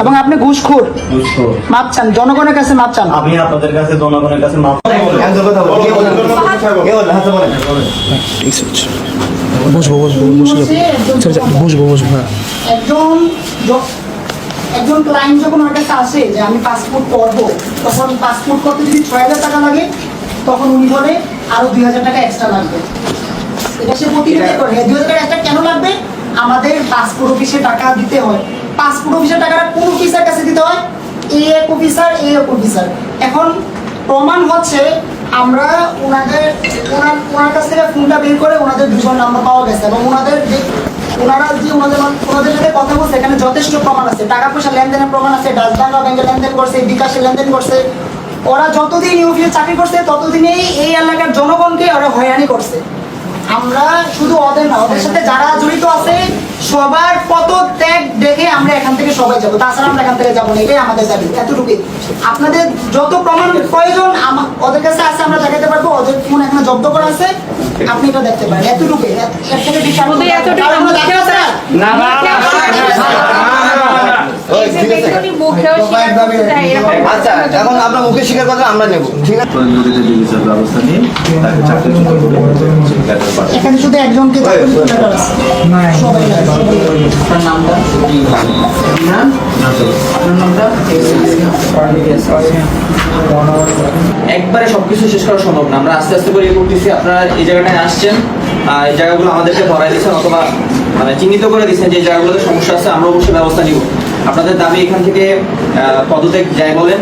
এবং আপনি ঘুষখোর। মাপ চান, জনগণের কাছে মাপ চান। আমি আপনাদের কাছে জনগণের কাছে মাপ একজন ক্লায়েন্ট যখন ওর কাছে আসে যে আমি পাসপোর্ট করবো, তখন পাসপোর্ট করতে যদি ৬,০০০ টাকা লাগে, তখন উনি বলে আরো ২,০০০ টাকা এক্সট্রা লাগবে। এটা সে প্রতিনিধি করে ২,০০০ টাকা এক্সট্রা কেন লাগবে? আমাদের পাসপোর্ট অফিসে টাকা দিতে হয়। পাসপোর্ট অফিসের টাকাটা কোন অফিসার কাছে দিতে হয়? এক অফিসার। এখন প্রমাণ হচ্ছে আমরা ওনার কাছ থেকে ফোনটা বের করে ওনাদের দুজন নাম্বার পাওয়া গেছে এবং ওনাদের সাথে কথা বলছে, এখানে যথেষ্ট প্রমাণ আছে, টাকা পয়সা লেনদেনের প্রমাণ আছে, ডাচ বাংলা ব্যাংকে লেনদেন করছে, বিকাশে লেনদেন করছে। ওরা যতদিন এই অফিসে চাকরি করছে ততদিনেই এই এলাকার জনগণকে ওরা হয়রানি করছে। আমরা শুধু ওদের না, ওদের সাথে যারা জড়িত আছে সবার পদত্যাগ দেখে আমরা এখান থেকে সবাই যাবো, তাছাড়া আমরা এখান থেকে যাবো না, এটাই আমাদের দাবি। এতটুকুই। আপনাদের যত প্রমাণ প্রয়োজন ওদের কাছে আছে, আমরা দেখাতে পারবো। ওদের ফোন এখানে জব্দ করা আছে, আপনি এটা দেখতে পারেন। এতটুকুই। এর থেকে বেশি আচ্ছা, এখন আপনার মুখে স্বীকার কথা আমরা নেব, ঠিক আছে? ব্যবস্থা নিয়ে তাকে চাকরিচ্যুত করে এখানে শুধু একজনকে আপনার নামটা? আপনার নামটা? একবারে সবকিছু শেষ করা সম্ভব না, আমরা আস্তে আস্তে করে ইয়ে করতেছি। আপনারা এই জায়গাটায় আসছেন, এই জায়গাগুলো আমাদেরকে ধরাই দিচ্ছেন অথবা মানে চিহ্নিত করে দিচ্ছেন যে এই জায়গাগুলোতে সমস্যা আছে, আমরা অবশ্যই ব্যবস্থা নিব। আপনাদের দাবি এখান থেকে পদত্যাগ যাই বলেন,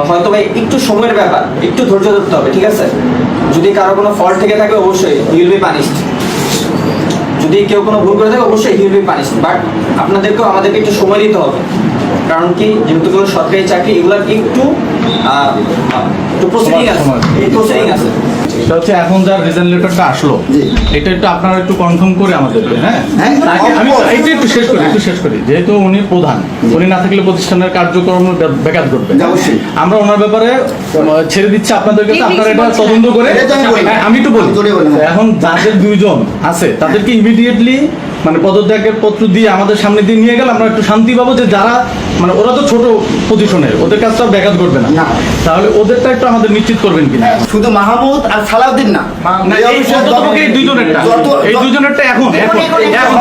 হয়তো ভাই একটু সময়ের ব্যাপার, একটু ধৈর্য ধরতে হবে, ঠিক আছে? যদি কারো কোনো ফল্ট থেকে থাকে অবশ্যই হি উইল বি পানিশড। যদি কেউ কোনো ভুল করে থাকে অবশ্যই he will be punished, but আপনাদেরকেও আমাদেরকে একটু সময় দিতে হবে। কারণ কি, যেহেতু কোনো সরকারি চাকরি এগুলোর একটু প্রসিডিং আছে। এটা হচ্ছে এখন যার রিজন লেটারটা আসলো, এটা একটু আপনারা একটু কনফার্ম করে আমাদেরকে, হ্যাঁ আমি এইটা একটু শেষ করি। যেহেতু উনি প্রধান, উনি না থাকলে প্রতিষ্ঠানের কার্যক্রম ব্যাঘাত ঘটবে। আমরা ওনার ব্যাপারে ছেড়ে দিচ্ছি আপনাদের কাছে, আপনারা এটা তদন্ত করে। আমি একটু বলি, এখন যাদের দুইজন আছে তাদেরকে ইমিডিয়েটলি মানে পদত্যাগের পত্র দিয়ে আমাদের সামনে দিয়ে নিয়ে গেলে আমরা একটু শান্তি পাবো যে যারা মানে ওরা তো ছোট পজিশনের, ওদের কাজটা ব্যাঘাত করবে না। তাহলে ওদেরটা একটু আমাদের নিশ্চিত করবেন কিনা। শুধু মাহমুদ আর সালাউদ্দিন না, এই দুইজনেরটা এখন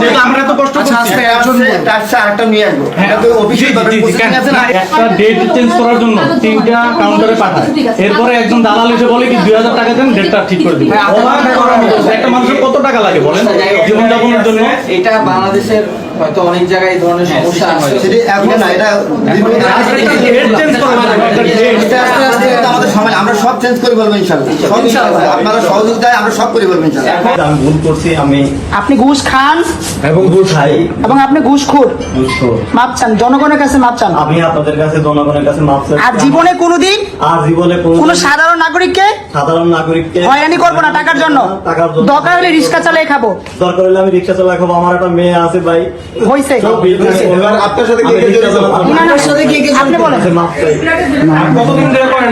যেহেতু আমরা এত কষ্ট করছি, আরেকটা নিয়ে আসবো। একটা ডেট চেঞ্জ করার জন্য 3টা কাউন্টারে পাঠায়, এরপরে একজন দালাল এসে বলে কি ২,০০০ টাকা দেন, ডেটটা ঠিক করে দিবেন। একটা মানুষের কত টাকা লাগে বলেন জীবনযাপনের জন্য? এটা বাংলাদেশের হয়তো অনেক জায়গায় এই ধরনের সমস্যা আছে। আমরা সব চেঞ্জ করে বলবো ইনশাআল্লাহ। আপনারা সহযোগিতায় আমরা সব করে বলবো ইনশাআল্লাহ। আমি ভুল করছি, আপনি ঘুষ খান এবং ঘুষ খাই এবং আপনি ঘুষখোর। মাপ চান, জনগণের কাছে মাপ চান। আমি আপনাদের কাছে জনগণের কাছে মাপ চাই। আর জীবনে কোনোদিন কোনো সাধারণ নাগরিককে হয়রানি করবো না টাকার জন্য। দরকার হলে রিক্সা চালিয়ে খাবো, দরকার হলে আমি রিক্সা চালাই খাবো। আমার একটা মেয়ে আছে ভাই, হয়েছে। এবার আপনার সাথে কে কে জড়িত? আপনি বলেন। মাপ চাই। কতদিন ধরে করেন?